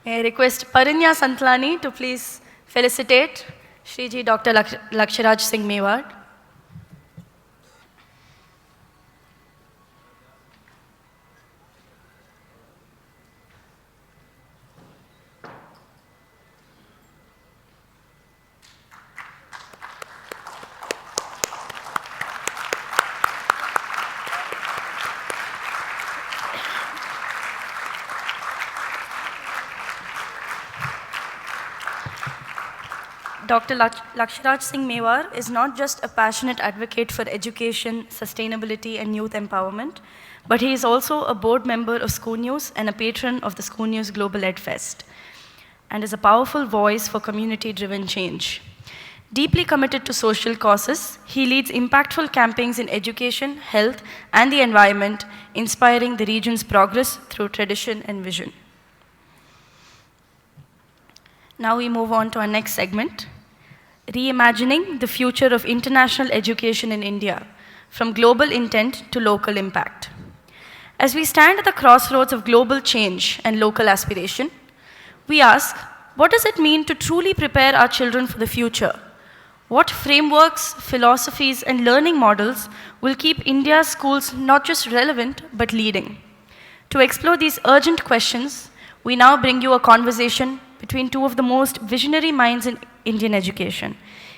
May I request Parinya Santlani to please felicitate Shriji Dr. Laksharaj Singh Mewar. Dr. Laksharaj Singh Mewar is not just a passionate advocate for education, sustainability, and youth empowerment, but he is also a board member of ScooNews and a patron of the ScooNews Global Ed Fest, and is a powerful voice for community-driven change. Deeply committed to social causes, he leads impactful campaigns in education, health, and the environment, inspiring the region's progress through tradition and vision. Now we move on to our next segment, Reimagining the Future of International Education in India, from global intent to local impact. As we stand at the crossroads of global change and local aspiration, we ask, what does it mean to truly prepare our children for the future? What frameworks, philosophies, and learning models will keep India's schools not just relevant, but leading? To explore these urgent questions, we now bring you a conversation between two of the most visionary minds in Indian education,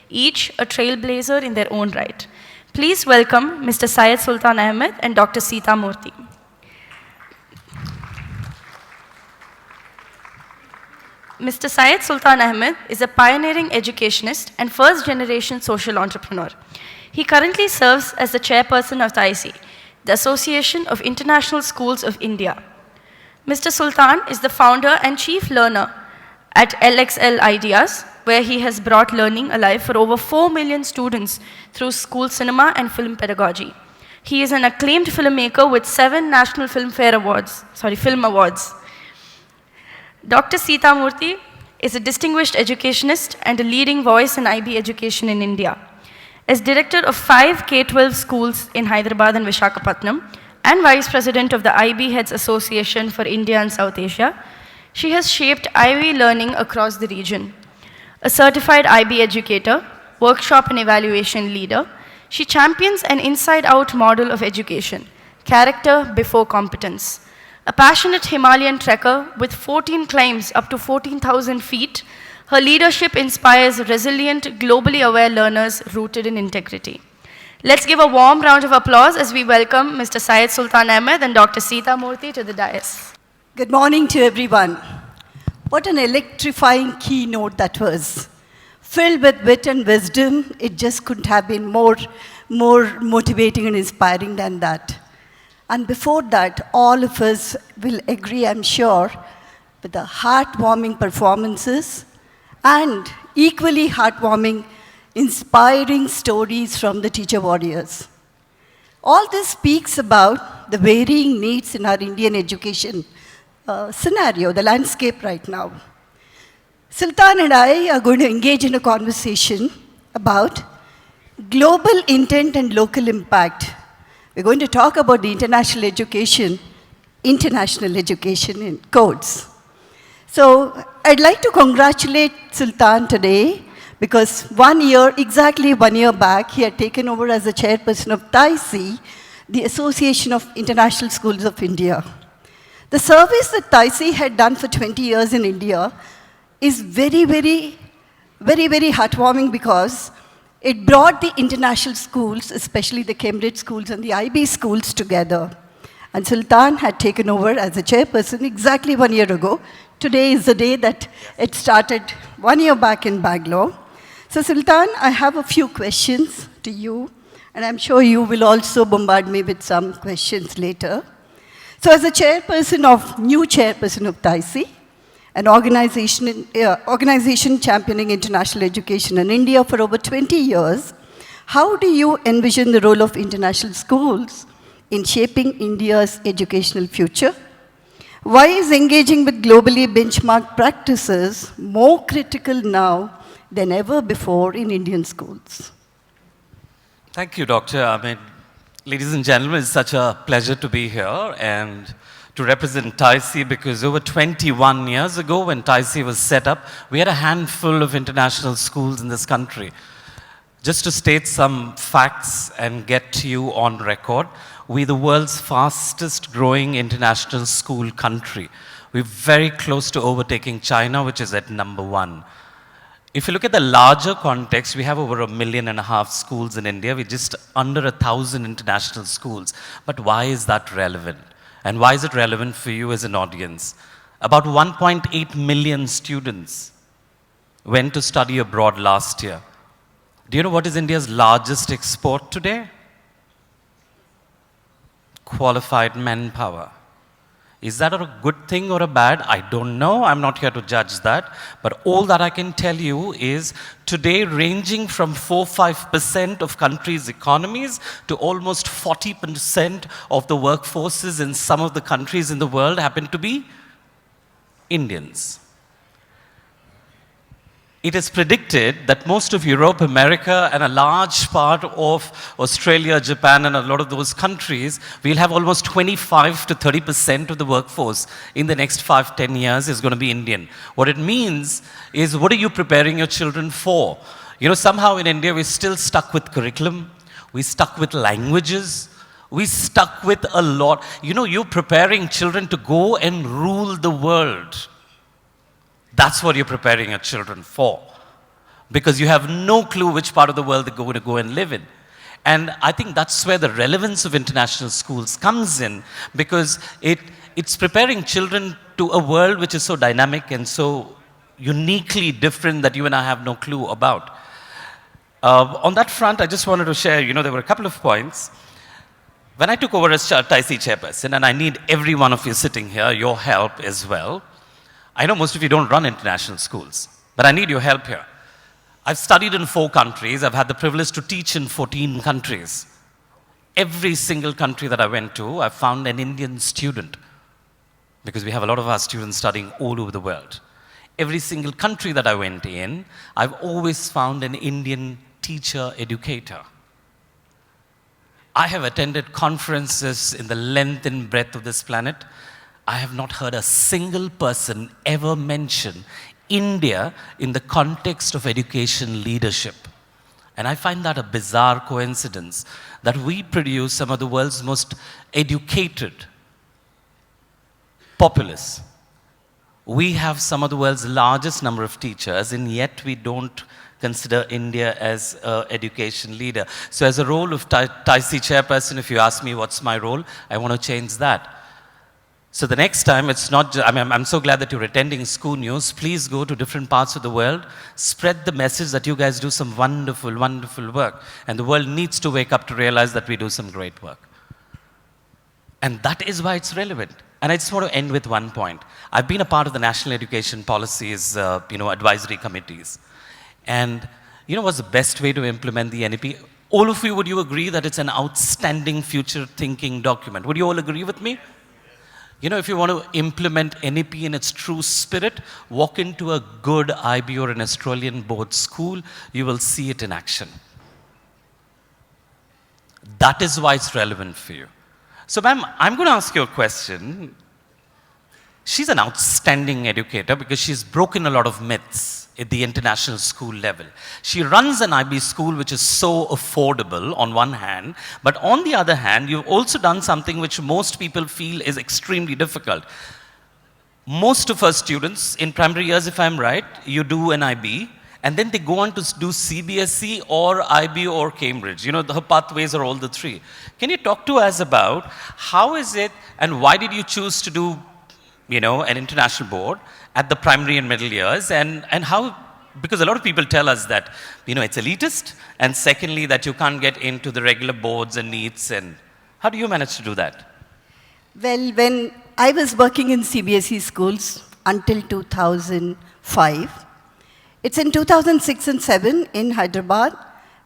each a trailblazer in their own right. Please welcome Mr. Syed Sultan Ahmed and Dr. Seetha Murty. Mr. Syed Sultan Ahmed is a pioneering educationist and first-generation social entrepreneur. He currently serves as the chairperson of TAISI, the Association of International Schools of India. Mr. Sultan is the founder and chief learner at LXL Ideas, where he has brought learning alive for over 4 million students through school cinema and film pedagogy. He is an acclaimed filmmaker with 7 National Film Awards. Dr. Seetha Murty is a distinguished educationist and a leading voice in IB education in India. As director of 5 K-12 schools in Hyderabad and Visakhapatnam, and vice president of the IB Heads Association for India and South Asia, she has shaped IB learning across the region. A certified IB educator, workshop and evaluation leader, she champions an inside-out model of education, character before competence. A passionate Himalayan trekker with 14 climbs up to 14,000 feet, her leadership inspires resilient, globally aware learners rooted in integrity. Let's give a warm round of applause as we welcome Mr. Syed Sultan Ahmed and Dr. Seetha Murty to the dais. Good morning to everyone. What an electrifying keynote that was. Filled with wit and wisdom, it just couldn't have been more motivating and inspiring than that. And before that, all of us will agree, I'm sure, with the heartwarming performances and equally heartwarming, inspiring stories from the teacher warriors. All this speaks about the varying needs in our Indian education scenario, the landscape right now. Sultan and I are going to engage in a conversation about global intent and local impact. We're going to talk about the international education in codes. So I'd like to congratulate Sultan today because exactly one year back, he had taken over as the chairperson of TAISI, the Association of International Schools of India. The service that TAISI had done for 20 years in India is very, very heartwarming because it brought the international schools, especially the Cambridge schools and the IB schools together. And Sultan had taken over as a chairperson exactly 1 year ago. Today is the day that it started 1 year back in Bangalore. So Sultan, I have a few questions to you, and I'm sure you will also bombard me with some questions later. So as a new chairperson of TAISI, an organization championing international education in India for over 20 years, how do you envision the role of international schools in shaping India's educational future? Why is engaging with globally benchmarked practices more critical now than ever before in Indian schools? Thank you, Dr. Ahmed. Ladies and gentlemen, it's such a pleasure to be here and to represent TAISI because over 21 years ago when TAISI was set up, we had a handful of international schools in this country. Just to state some facts and get you on record, we're the world's fastest growing international school country. We're very close to overtaking China, which is at #1. If you look at the larger context, we have over 1.5 million schools in India. We're just under 1,000 international schools. But why is that relevant? And why is it relevant for you as an audience? About 1.8 million students went to study abroad last year. Do you know what is India's largest export today? Qualified manpower. Is that a good thing or a bad? I don't know. I'm not here to judge that. But all that I can tell you is today ranging from 4-5% of countries' economies to almost 40% of the workforces in some of the countries in the world happen to be Indians. It is predicted that most of Europe, America, and a large part of Australia, Japan, and a lot of those countries, will have almost 25 to 30% of the workforce in the next 5-10 years is going to be Indian. What it means is, what are you preparing your children for? You know, somehow in India, we're still stuck with curriculum. We're stuck with languages. We're stuck with a lot. You know, you're preparing children to go and rule the world. That's what you're preparing your children for. Because you have no clue which part of the world they're going to go and live in. And I think that's where the relevance of international schools comes in, because it's preparing children to a world which is so dynamic and so uniquely different that you and I have no clue about. On that front, I just wanted to share, you know, there were a couple of points. When I took over as TAISI chairperson, and I need every one of you sitting here, your help as well. I know most of you don't run international schools, but I need your help here. I've studied in 4 countries. I've had the privilege to teach in 14 countries. Every single country that I went to, I found an Indian student, because we have a lot of our students studying all over the world. Every single country that I went in, I've always found an Indian teacher, educator. I have attended conferences in the length and breadth of this planet. I have not heard a single person ever mention India in the context of education leadership. And I find that a bizarre coincidence that we produce some of the world's most educated populace. We have some of the world's largest number of teachers, and yet we don't consider India as an education leader. So as a role of TAISI chairperson, if you ask me what's my role, I want to change that. So the next time, it's not just, I'm so glad that you're attending ScooNews. Please go to different parts of the world. Spread the message that you guys do some wonderful, wonderful work. And the world needs to wake up to realize that we do some great work. And that is why it's relevant. And I just want to end with one point. I've been a part of the National Education Policies, advisory committees. And you know what's the best way to implement the NEP? All of you, would you agree that it's an outstanding future-thinking document? Would you all agree with me? You know, if you want to implement NEP in its true spirit, walk into a good IB or an Australian board school, you will see it in action. That is why it's relevant for you. So, ma'am, I'm going to ask you a question. She's an outstanding educator because she's broken a lot of myths at the international school level. She runs an IB school which is so affordable on one hand, but on the other hand, you've also done something which most people feel is extremely difficult. Most of our students in primary years, if I'm right, you do an IB, and then they go on to do CBSE or IB or Cambridge. You know, the pathways are all the 3. Can you talk to us about how is it and why did you choose to do, you know, an international board at the primary and middle years, and how, because a lot of people tell us that, you know, it's elitist, and secondly, that you can't get into the regular boards and NEETs, and how do you manage to do that? Well, when I was working in CBSE schools until 2005, it's in 2006 and 7 in Hyderabad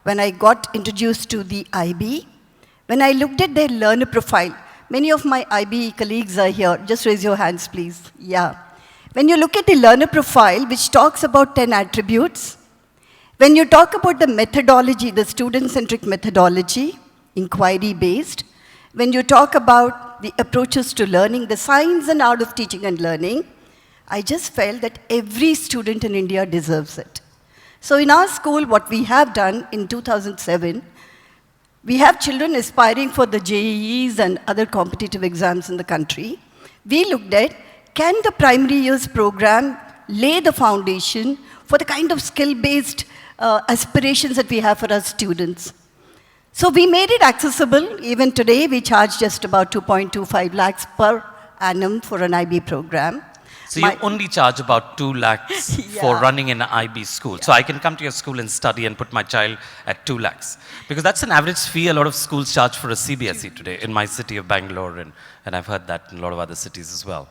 when I got introduced to the IB. When I looked at their learner profile, many of my IB colleagues are here. Just raise your hands, please. Yeah. When you look at the learner profile, which talks about 10 attributes, when you talk about the methodology, the student-centric methodology, inquiry-based, when you talk about the approaches to learning, the science and art of teaching and learning, I just felt that every student in India deserves it. So in our school, what we have done in 2007, we have children aspiring for the JEEs and other competitive exams in the country. We looked at, can the primary years program lay the foundation for the kind of skill-based aspirations that we have for our students? So we made it accessible. Even today, we charge just about 2.25 lakhs per annum for an IB program. So you only charge about 2 lakhs for running an IB school. So I can come to your school and study and put my child at 2 lakhs. Because that's an average fee a lot of schools charge for a CBSE today in my city of Bangalore, and I've heard that in a lot of other cities as well.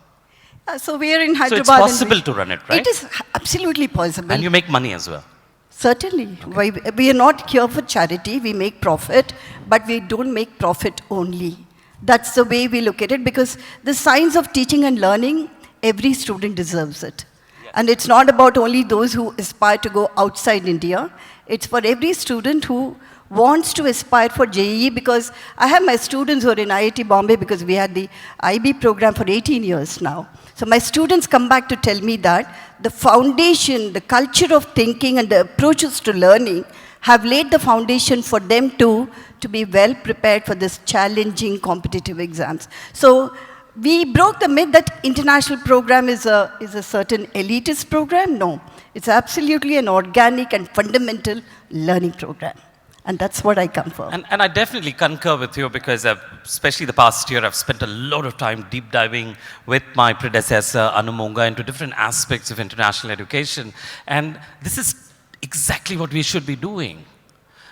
So we are in Hyderabad. So it's possible to run it, right? It is absolutely possible. And you make money as well. Certainly. Okay. We are not here for charity. We make profit, but we don't make profit only. That's the way we look at it, because the science of teaching and learning, every student deserves it. Yes. And it's not about only those who aspire to go outside India. It's for every student who wants to aspire for JEE, because I have my students who are in IIT Bombay, because we had the IB program for 18 years now. So my students come back to tell me that the foundation, the culture of thinking and the approaches to learning have laid the foundation for them to be well prepared for this challenging competitive exams. So we broke the myth that international program is a certain elitist program. No, it's absolutely an organic and fundamental learning program. And that's what I come for. And I definitely concur with you, because especially the past year, I've spent a lot of time deep diving with my predecessor, Anu Monga, into different aspects of international education. And this is exactly what we should be doing.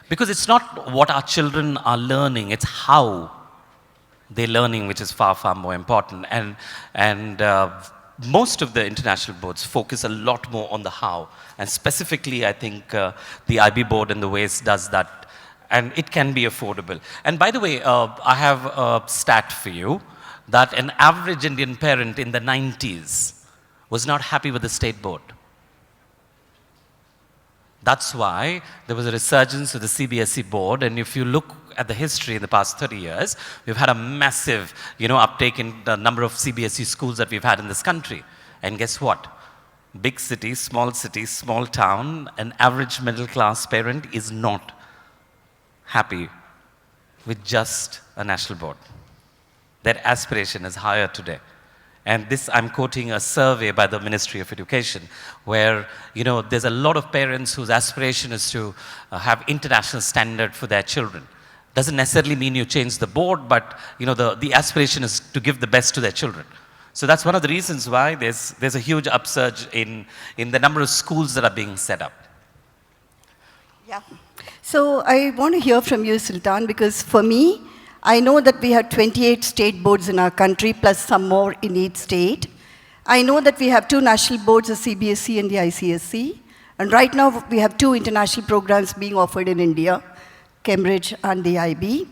Because it's not what our children are learning, it's how they're learning, which is far, far more important. And most of the international boards focus a lot more on the how. And specifically, I think the IB board and the WACE does that. And it can be affordable. And by the way, I have a stat for you, that an average Indian parent in the 90s was not happy with the state board. That's why there was a resurgence of the CBSE board. And if you look at the history in the past 30 years, we've had a massive, uptake in the number of CBSE schools that we've had in this country. And guess what? Big city, small town, an average middle class parent is not happy with just a national board. Their aspiration is higher today. And this, I'm quoting a survey by the Ministry of Education, where, there's a lot of parents whose aspiration is to have international standard for their children. Doesn't necessarily mean you change the board, but, the aspiration is to give the best to their children. So that's one of the reasons why there's a huge upsurge in the number of schools that are being set up. Yeah. So I want to hear from you, Sultan, because for me, I know that we have 28 state boards in our country, plus some more in each state. I know that we have 2 national boards, the CBSE and the ICSE. And right now, we have 2 international programs being offered in India, Cambridge and the IB.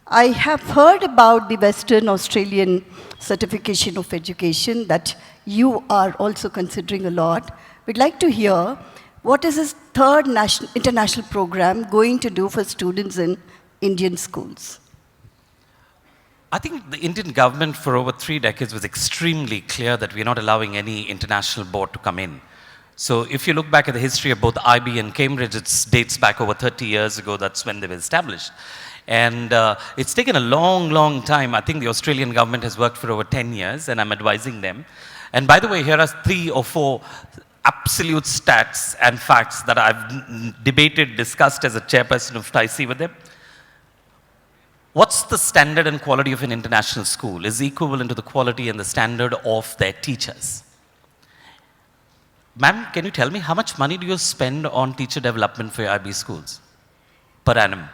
I have heard about the Western Australian certification of education that you are also considering a lot. We'd like to hear, what is this 3rd international program going to do for students in Indian schools? I think the Indian government for over 3 decades was extremely clear that we're not allowing any international board to come in. So if you look back at the history of both IB and Cambridge, it dates back over 30 years ago. That's when they were established. And it's taken a long, long time. I think the Australian government has worked for over 10 years, and I'm advising them. And by the way, here are 3 or 4 absolute stats and facts that I've discussed as a chairperson of TAISI with them. What's the standard and quality of an international school is equivalent to the quality and the standard of their teachers. Ma'am, can you tell me how much money do you spend on teacher development for your IB schools per annum?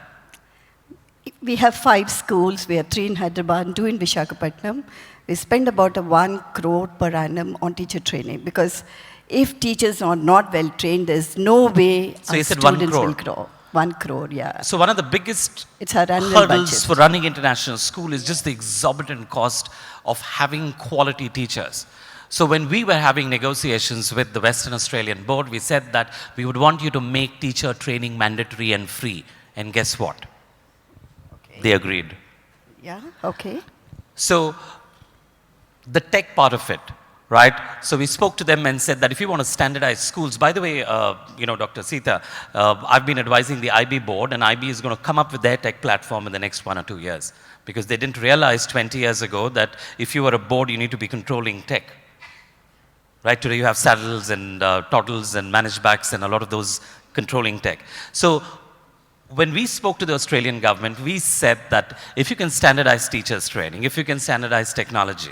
We have 5 schools. We have 3 in Hyderabad and 2 in Visakhapatnam. We spend about 1 crore per annum on teacher training, because if teachers are not well trained, there's no way so our students will grow. 1 crore, yeah. So one of the biggest hurdles budget for running international school is just the exorbitant cost of having quality teachers. So when we were having negotiations with the Western Australian board, we said that we would want you to make teacher training mandatory and free. And guess what? Okay. They agreed. Yeah, okay. So the tech part of it, right? So we spoke to them and said that if you want to standardize schools, by the way, Dr. Seetha, I've been advising the IB board, and IB is going to come up with their tech platform in the next 1 or 2 years, because they didn't realize 20 years ago that if you are a board, you need to be controlling tech. Right, today you have saddles and toddles and managed backs and a lot of those controlling tech. So when we spoke to the Australian government, we said that if you can standardize teachers training, if you can standardize technology,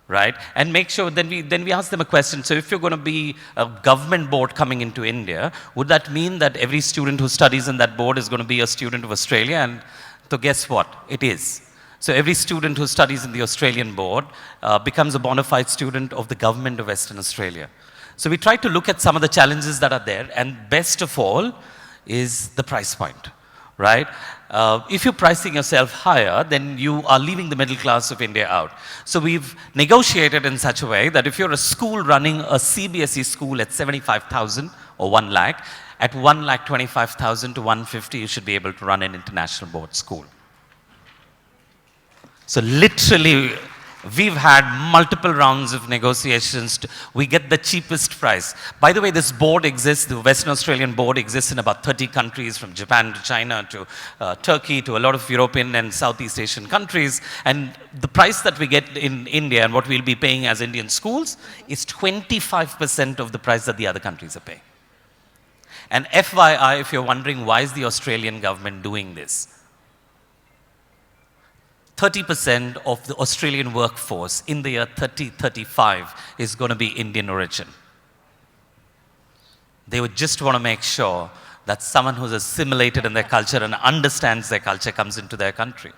right, and make sure, then we asked them a question. So if you're going to be a government board coming into India, would that mean that every student who studies in that board is going to be a student of Australia? And so guess what? It is. So every student who studies in the Australian board becomes a bona fide student of the government of Western Australia. So we try to look at some of the challenges that are there, and best of all is the price point, right? If you're pricing yourself higher, then you are leaving the middle class of India out. So we've negotiated in such a way that if you're a school running a CBSE school at 75,000 or 1 lakh, at 1,25,000 to 150, you should be able to run an international board school. So literally, we've had multiple rounds of negotiations. We get the cheapest price. By the way, this board exists, the Western Australian board exists in about 30 countries, from Japan to China to Turkey to a lot of European and Southeast Asian countries. And the price that we get in India and what we'll be paying as Indian schools is 25% of the price that the other countries are paying. And FYI, if you're wondering why is the Australian government doing this, 30% of the Australian workforce in the year 2035 is going to be Indian origin. They would just want to make sure that someone who's assimilated in their culture and understands their culture comes into their country.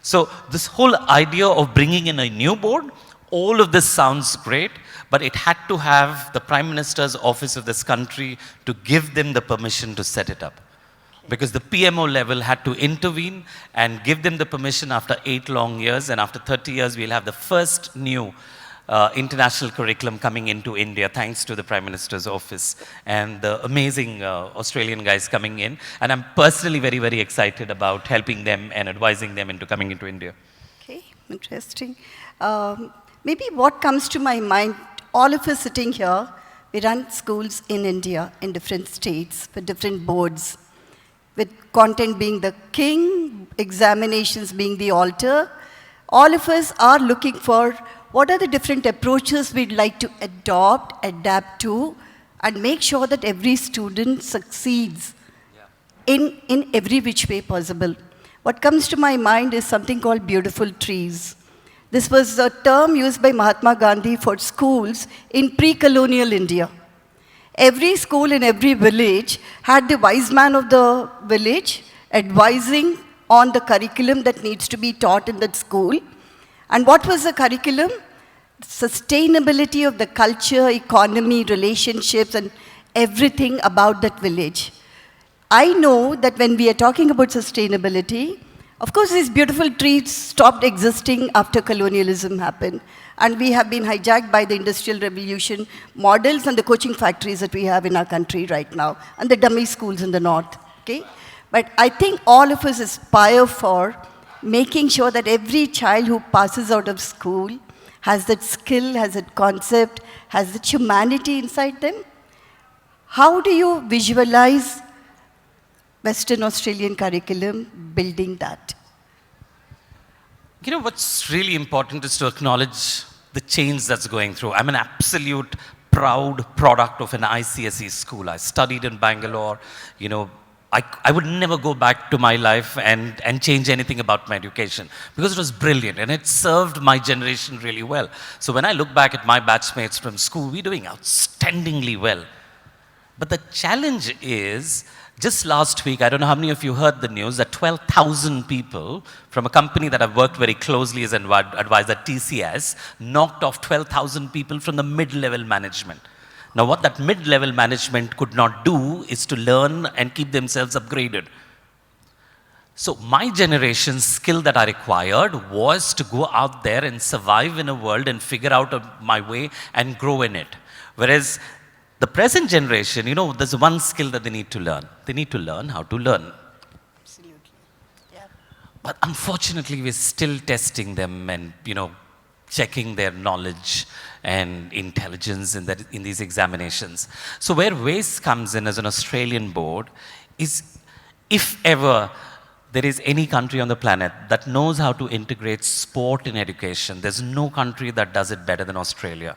So this whole idea of bringing in a new board, all of this sounds great, but it had to have the Prime Minister's office of this country to give them the permission to set it up. Because the PMO level had to intervene and give them the permission after 8 long years, and after 30 years we'll have the first new international curriculum coming into India, thanks to the Prime Minister's office and the amazing Australian guys coming in. And I'm personally very, very excited about helping them and advising them into coming into India. Okay, interesting. Maybe what comes to my mind, all of us sitting here, we run schools in India, in different states, with different boards, with content being the king, examinations being the altar. All of us are looking for what are the different approaches we'd like to adopt, adapt to, and make sure that every student succeeds in every which way possible. What comes to my mind is something called beautiful trees. This was a term used by Mahatma Gandhi for schools in pre-colonial India. Every school in every village had the wise man of the village advising on the curriculum that needs to be taught in that school. And what was the curriculum? Sustainability of the culture, economy, relationships, and everything about that village. I know that when we are talking about sustainability, of course, these beautiful trees stopped existing after colonialism happened. And we have been hijacked by the Industrial Revolution models and the coaching factories that we have in our country right now, and the dummy schools in the north. Okay? But I think all of us aspire for making sure that every child who passes out of school has that skill, has that concept, has that humanity inside them. How do you visualize Western Australian curriculum building that? You know, what's really important is to acknowledge the change that's going through. I'm an absolute proud product of an ICSE school. I studied in Bangalore. You know, I would never go back to my life and change anything about my education, because it was brilliant and it served my generation really well. So when I look back at my batchmates from school, we're doing outstandingly well. But the challenge is, just last week, I don't know how many of you heard the news, that 12,000 people from a company that I've worked very closely as an advisor, TCS, knocked off 12,000 people from the mid-level management. Now, what that mid-level management could not do is to learn and keep themselves upgraded. So my generation's skill that I required was to go out there and survive in a world and figure out my way and grow in it. Whereas the present generation, you know, there's one skill that they need to learn. They need to learn how to learn. Absolutely. Yeah. But unfortunately, we're still testing them and, checking their knowledge and intelligence in these examinations. So where WACE comes in as an Australian board is, if ever there is any country on the planet that knows how to integrate sport in education, there's no country that does it better than Australia.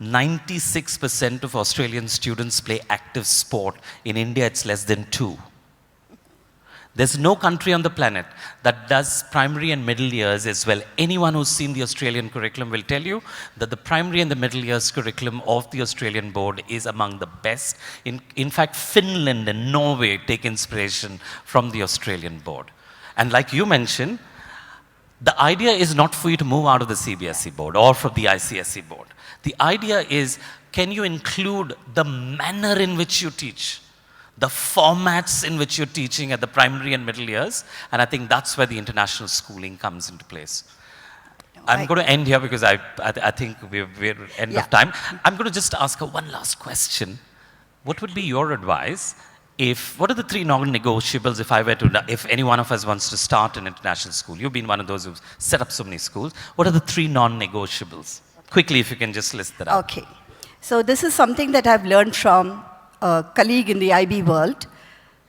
96% of Australian students play active sport. In India, it's less than 2%. There's no country on the planet that does primary and middle years as well. Anyone who's seen the Australian curriculum will tell you that the primary and the middle years curriculum of the Australian board is among the best. In fact, Finland and Norway take inspiration from the Australian board. And like you mentioned, the idea is not for you to move out of the CBSE board or from the ICSE board. The idea is, can you include the manner in which you teach? The formats in which you're teaching at the primary and middle years, and I think that's where the international schooling comes into place. I'm going to end here because I think we're end of time. I'm going to just ask her one last question. What would be your advice what are the 3 non-negotiables if any one of us wants to start an international school? You've been one of those who've set up so many schools. What are the 3 non-negotiables? Quickly, if you can just list that out. Okay. So this is something that I've learned from a colleague in the IB world.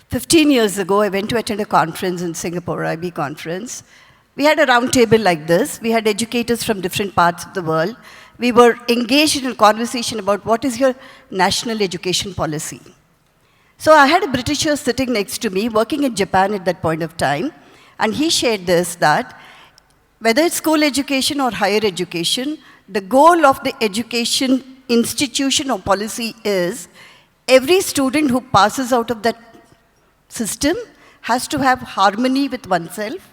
15 years ago, I went to attend a conference in Singapore, IB conference. We had a round table like this. We had educators from different parts of the world. We were engaged in a conversation about what is your national education policy. So I had a Britisher sitting next to me, working in Japan at that point of time, and he shared this, that whether it's school education or higher education, the goal of the education institution or policy is every student who passes out of that system has to have harmony with oneself,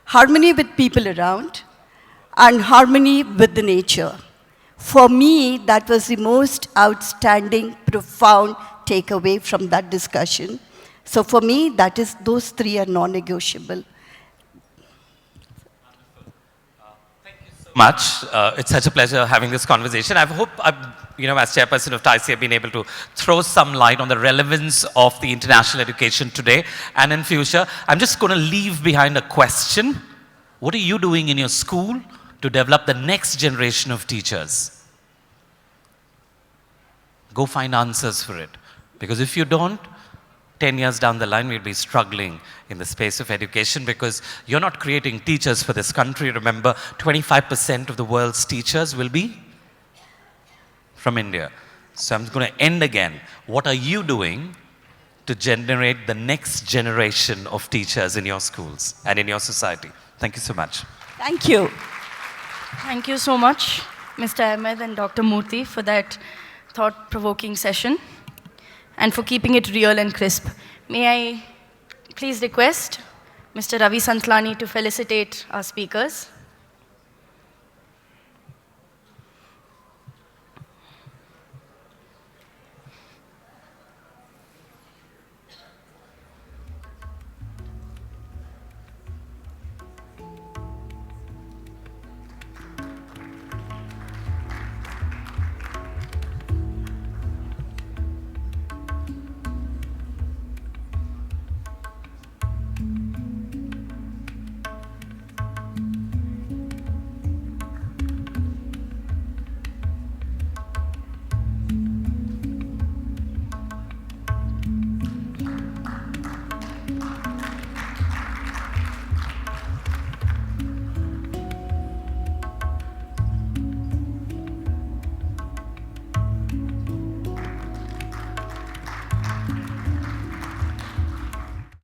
harmony with people around, and harmony with the nature. For me, that was the most outstanding, profound takeaway from that discussion. So for me, those 3 are non-negotiable. Much. It's such a pleasure having this conversation. I hope, as chairperson of TAISI, I've been able to throw some light on the relevance of the international education today and in future. I'm just going to leave behind a question. What are you doing in your school to develop the next generation of teachers? Go find answers for it. Because if you don't, 10 years down the line, we'll be struggling in the space of education because you're not creating teachers for this country. Remember, 25% of the world's teachers will be from India. So I'm going to end again. What are you doing to generate the next generation of teachers in your schools and in your society? Thank you so much. Thank you. Thank you so much, Mr. Ahmed and Dr. Murty, for that thought-provoking session and for keeping it real and crisp. May I please request Mr. Ravi Santlani to felicitate our speakers.